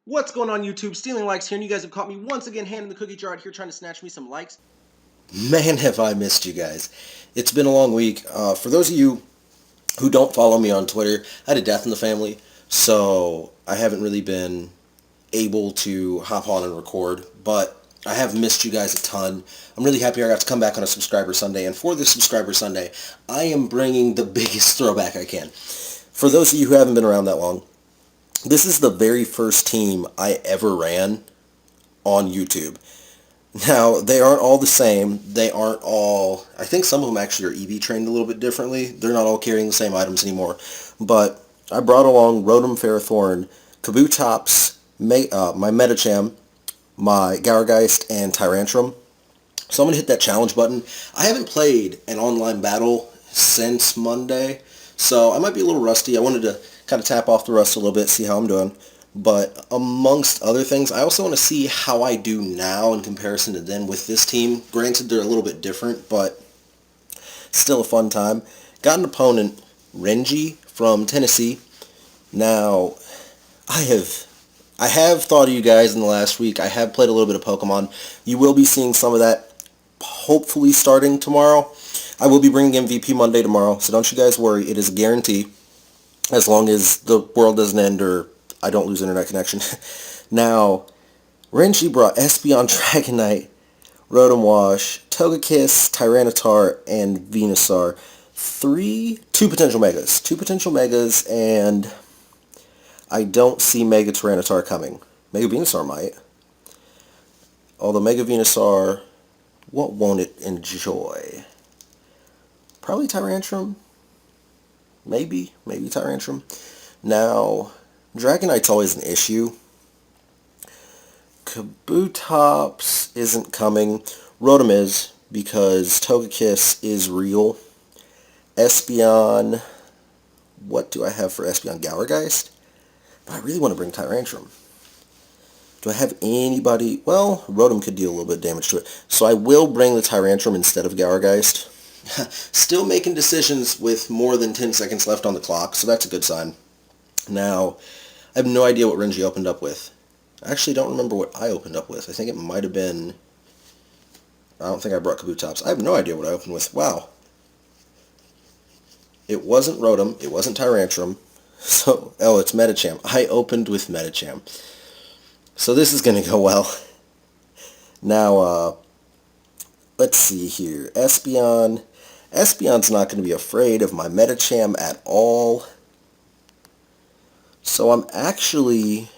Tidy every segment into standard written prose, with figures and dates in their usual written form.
What's going on YouTube? Stealing Likes here, and you guys have caught me once again handing the cookie jar out here trying to snatch me some likes. Man, have I missed you guys. It's been a long week. For those of you who don't follow me on Twitter, I had a death in the family, so I haven't really been able to hop on and record, but I have missed you guys a ton. I'm really happy I got to come back on a Subscriber Sunday, and for this Subscriber Sunday, I am bringing the biggest throwback I can. For those of you who haven't been around that long, this is the very first team I ever ran on YouTube. Now, they aren't all the same. They aren't all... I think some of them actually are EV trained a little bit differently. They're not all carrying the same items anymore. But I brought along Rotom, Ferrothorn, Kabutops, my Medicham, my Gourgeist, and Tyrantrum. So I'm going to hit that challenge button. I haven't played an online battle since Monday, so I might be a little rusty. I wanted to kind of tap off the rust a little bit, see how I'm doing. But amongst other things, I also want to see how I do now in comparison to then with this team. Granted, they're a little bit different, but still a fun time. Got an opponent, Renji from Tennessee. Now, I have thought of you guys in the last week. I have played a little bit of Pokemon. You will be seeing some of that hopefully starting tomorrow. I will be bringing MVP Monday tomorrow, so don't you guys worry. It is a guarantee as long as the world doesn't end or I don't lose internet connection. Now, Renji brought Espeon Dragonite, Rotom Wash, Togekiss, Tyranitar, and Venusaur. Two potential Megas, and I don't see Mega Tyranitar coming. Mega Venusaur might. Although Mega Venusaur, what won't it enjoy? Probably Tyrantrum. Maybe Tyrantrum. Now, Dragonite's always an issue. Kabutops isn't coming. Rotom is, because Togekiss is real. Espeon, what do I have for Espeon? Gourgeist? But I really want to bring Tyrantrum. Do I have anybody? Well, Rotom could deal a little bit of damage to it. So I will bring the Tyrantrum instead of Gourgeist. Still making decisions with more than 10 seconds left on the clock, so that's a good sign. Now, I have no idea what Renji opened up with. I actually don't remember what I opened up with. I think it might have been... I don't think I brought Kabutops. I have no idea what I opened with. Wow. It wasn't Rotom. It wasn't Tyrantrum. So, oh, it's Medicham. I opened with Medicham. So this is going to go well. Now, let's see here. Espeon. Espeon's not going to be afraid of my Medicham at all. So I'm actually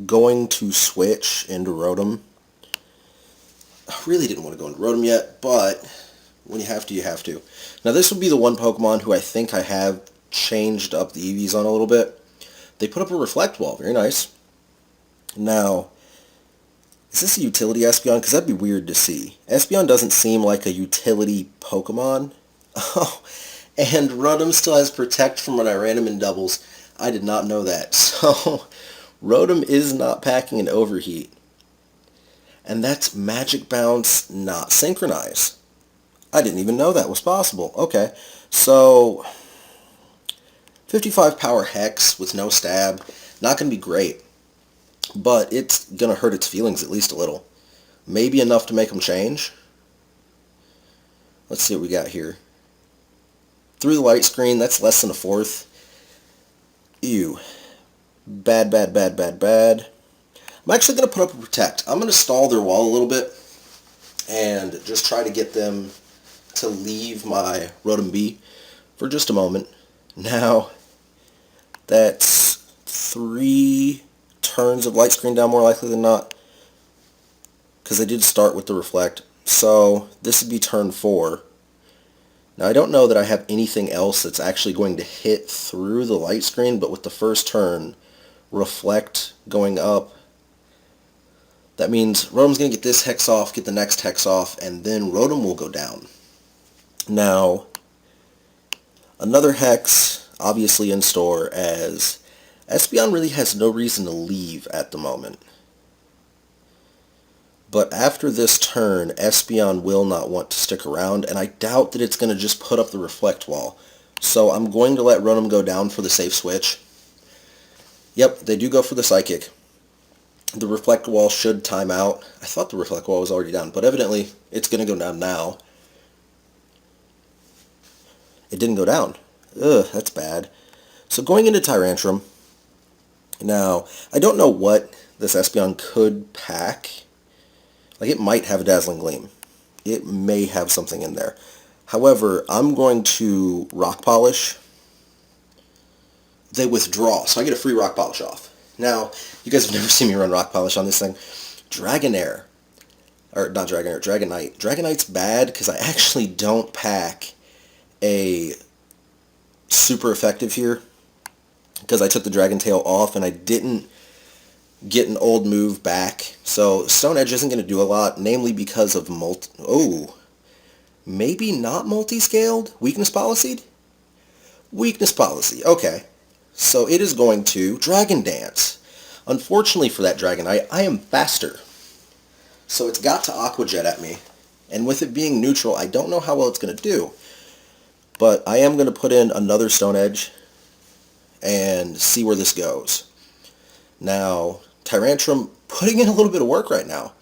going to switch into Rotom. I really didn't want to go into Rotom yet, but when you have to, you have to. Now this would be the one Pokemon who I think I have changed up the EVs on a little bit. They put up a Reflect Wall. Very nice. Now, is this a utility Espeon? Because that'd be weird to see. Espeon doesn't seem like a utility Pokemon. Oh, and Rotom still has Protect from when I ran him in doubles. I did not know that. So, Rotom is not packing an Overheat. And that's Magic Bounce, not Synchronize. I didn't even know that was possible. Okay, so 55 power Hex with no stab. Not going to be great. But it's going to hurt its feelings at least a little. Maybe enough to make them change. Let's see what we got here. Through the light screen, that's less than a fourth. Ew. Bad. I'm actually going to put up a Protect. I'm going to stall their wall a little bit and just try to get them to leave my Rotom B for just a moment. Now, that's 3 turns of light screen down more likely than not, because I did start with the Reflect. So this would be turn 4. Now I don't know that I have anything else that's actually going to hit through the light screen, but with the first turn, Reflect going up, that means Rotom's going to get this Hex off, get the next Hex off, and then Rotom will go down. Now, another Hex, obviously in store, as Espeon really has no reason to leave at the moment. But after this turn, Espeon will not want to stick around, and I doubt that it's going to just put up the Reflect Wall. So I'm going to let Rotom go down for the safe switch. Yep, they do go for the Psychic. The Reflect Wall should time out. I thought the Reflect Wall was already down, but evidently it's going to go down now. It didn't go down. Ugh, that's bad. So going into Tyrantrum, now, I don't know what this Espeon could pack. Like, it might have a Dazzling Gleam. It may have something in there. However, I'm going to Rock Polish. They withdraw, so I get a free Rock Polish off. Now, you guys have never seen me run Rock Polish on this thing. Dragonair. Or, not Dragonair, Dragonite. Dragonite's bad because I actually don't pack a super effective here. Because I took the Dragon Tail off and I didn't get an old move back. So Stone Edge isn't going to do a lot, namely because of maybe not multi-scaled? Weakness Policy? Weakness Policy, okay. So it is going to Dragon Dance. Unfortunately for that Dragonite, I am faster. So it's got to Aqua Jet at me. And with it being neutral, I don't know how well it's going to do. But I am going to put in another Stone Edge and see where this goes. Now, Tyrantrum putting in a little bit of work right now.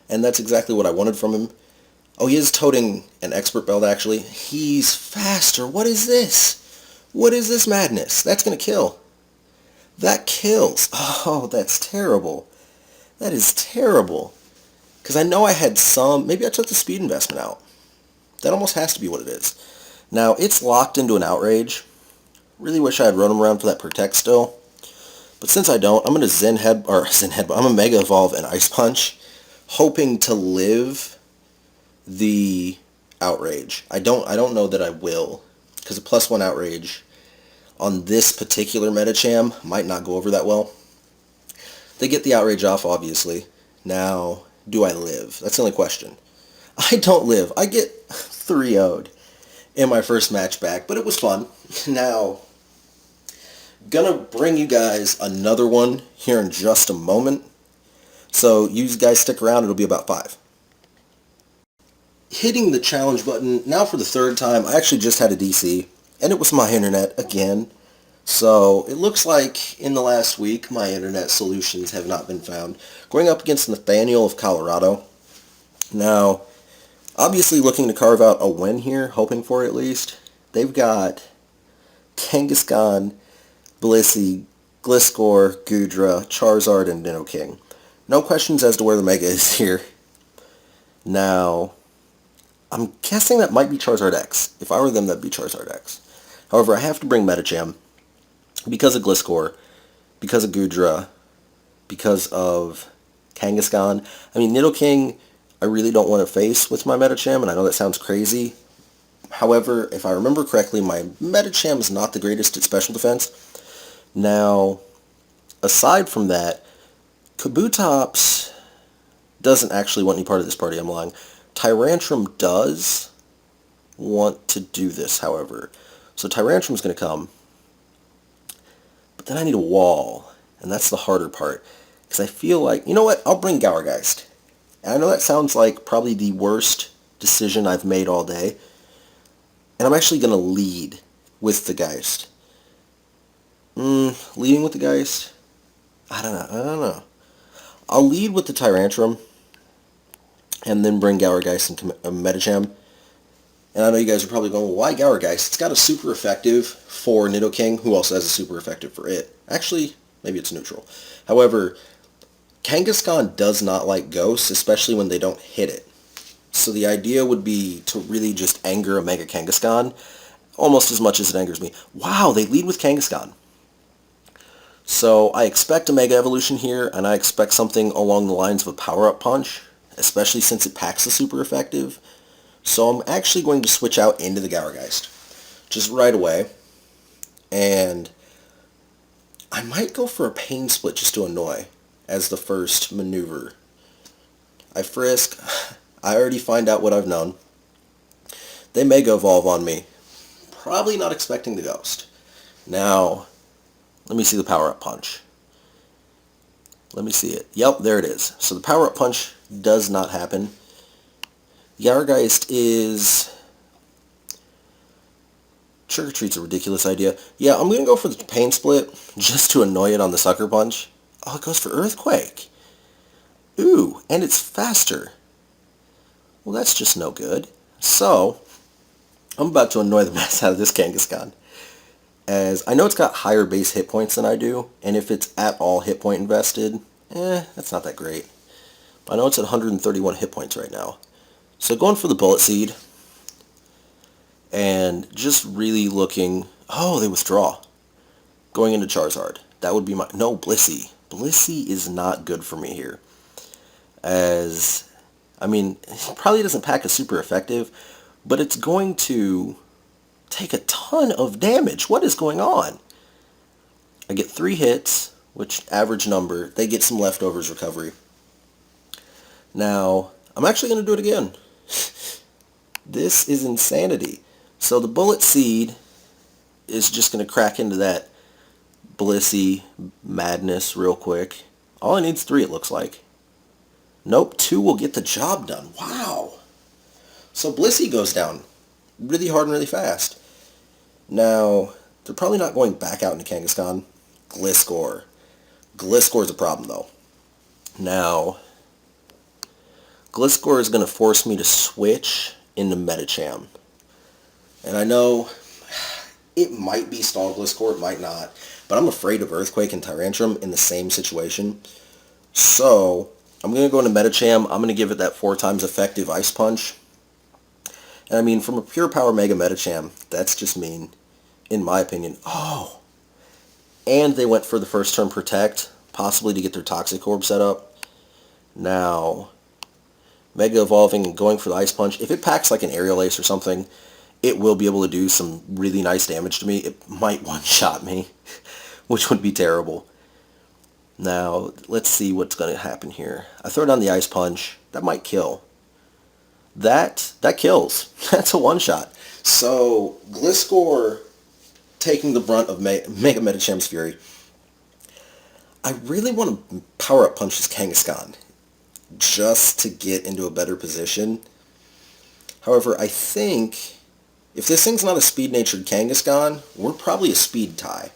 And that's exactly what I wanted from him. Oh, he is toting an Expert Belt, actually. He's faster. What is this? What is this madness? That's going to kill. That kills. Oh, that's terrible. That is terrible. Because I know I had some... Maybe I took the speed investment out. That almost has to be what it is. Now, it's locked into an Outrage. Really wish I had run him around for that Protect still. But since I don't, I'm going to I'm a Mega Evolve and Ice Punch, hoping to live the Outrage. I don't know that I will, because a +1 Outrage on this particular Medicham might not go over that well. They get the Outrage off, obviously. Now, do I live? That's the only question. I don't live. I get 3-0'd in my first match back, but it was fun. Now, gonna bring you guys another one here in just a moment. So you guys stick around, it'll be about 5. Hitting the challenge button now for the 3rd time. I actually just had a DC, and it was my internet again. So it looks like in the last week, my internet solutions have not been found. Going up against Nathaniel of Colorado. Now, obviously looking to carve out a win here, hoping for it at least. They've got Kangaskhan, Blissey, Gliscor, Goodra, Charizard, and Nidoking. No questions as to where the Mega is here. Now, I'm guessing that might be Charizard X. If I were them, that'd be Charizard X. However, I have to bring Medicham because of Gliscor, because of Goodra, because of Kangaskhan. I mean, Nidoking, I really don't want to face with my Medicham, and I know that sounds crazy. However, if I remember correctly, my Medicham is not the greatest at special defense. Now, aside from that, Kabutops doesn't actually want any part of this party, I'm lying. Tyrantrum does want to do this, however. So Tyrantrum's going to come. But then I need a wall, and that's the harder part. Because I feel like, you know what, I'll bring Gourgeist. And I know that sounds like probably the worst decision I've made all day. And I'm actually going to lead with the Geist. Leading with the Geist? I don't know. I'll lead with the Tyrantrum. And then bring Gourgeist and Medicham. And I know you guys are probably going, well, why Gourgeist? It's got a super effective for Nidoking, who also has a super effective for it. Actually, maybe it's neutral. However, Kangaskhan does not like ghosts, especially when they don't hit it. So the idea would be to really just anger a Mega Kangaskhan, almost as much as it angers me. Wow, they lead with Kangaskhan. So I expect a Mega Evolution here, and I expect something along the lines of a Power-Up Punch, especially since it packs a super effective. So I'm actually going to switch out into the Gourgeist, just right away. And I might go for a Pain Split just to annoy as the first maneuver. I Frisk. I already find out what I've known. They Mega Evolve on me. Probably not expecting the Ghost. Now, let me see the Power-Up Punch. Let me see it. Yep, there it is. So the Power-Up Punch does not happen. Gourgeist is... Trick or Treat's a ridiculous idea. Yeah, I'm going to go for the Pain Split just to annoy it on the Sucker Punch. Oh, it goes for Earthquake. Ooh, and it's faster. Well, that's just no good. So, I'm about to annoy the mess out of this Kangaskhan, as I know it's got higher base hit points than I do, and if it's at all hit point invested, that's not that great. I know it's at 131 hit points right now. So going for the Bullet Seed, and just really looking... Oh, they withdraw. Going into Charizard. That would be my... No, Blissey. Blissey is not good for me here. As, I mean, it probably doesn't pack as super effective, but it's going to take a ton of damage. What is going on? I get 3 hits, which average number. They get some leftovers recovery. Now, I'm actually going to do it again. This is insanity. So the Bullet Seed is just going to crack into that Blissey madness real quick. All I need is 3, it looks like. Nope, 2 will get the job done. Wow. So Blissey goes down really hard and really fast. Now, they're probably not going back out into Kangaskhan. Gliscor. Gliscor's a problem, though. Now, Gliscor is going to force me to switch into Medicham. And I know it might be stall Gliscor, it might not. But I'm afraid of Earthquake and Tyrantrum in the same situation. So, I'm going to go into Medicham. I'm going to give it that 4 times effective Ice Punch. And I mean, from a pure power Mega Medicham, that's just mean, in my opinion. Oh! And they went for the first turn Protect, possibly to get their Toxic Orb set up. Now, Mega Evolving and going for the Ice Punch. If it packs like an Aerial Ace or something, it will be able to do some really nice damage to me. It might one-shot me, which would be terrible. Now, let's see what's going to happen here. I throw down the Ice Punch. That might kill. That kills. That's a one-shot. So, Gliscor taking the brunt of Mega Medicham's Fury. I really want to power-up punch this Kangaskhan just to get into a better position. However, I think if this thing's not a speed-natured Kangaskhan, we're probably a speed tie.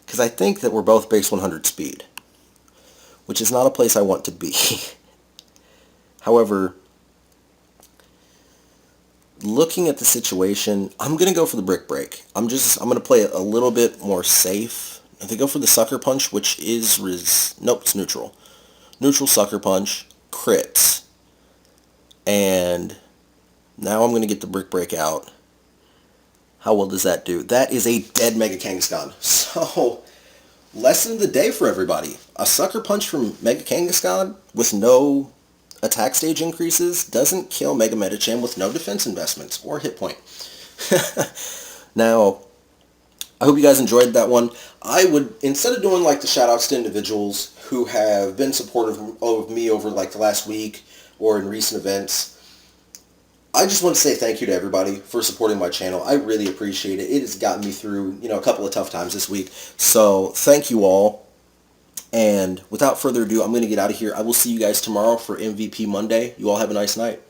Because I think that we're both base 100 speed, which is not a place I want to be. However, looking at the situation, I'm going to go for the Brick Break. I'm going to play it a little bit more safe. If they go for the Sucker Punch, which is... Nope, it's neutral. Neutral Sucker Punch, crits. And now I'm going to get the Brick Break out. How well does that do? That is a dead Mega Kangaskhan. So, lesson of the day for everybody. A Sucker Punch from Mega Kangaskhan with no attack stage increases doesn't kill Mega Medicham with no defense investments or hit point. Now, I hope you guys enjoyed that one. I would, instead of doing like the shout-outs to individuals who have been supportive of me over like the last week or in recent events, I just want to say thank you to everybody for supporting my channel. I really appreciate it. It has gotten me through, a couple of tough times this week. So thank you all. And without further ado, I'm going to get out of here. I will see you guys tomorrow for MVP Monday. You all have a nice night.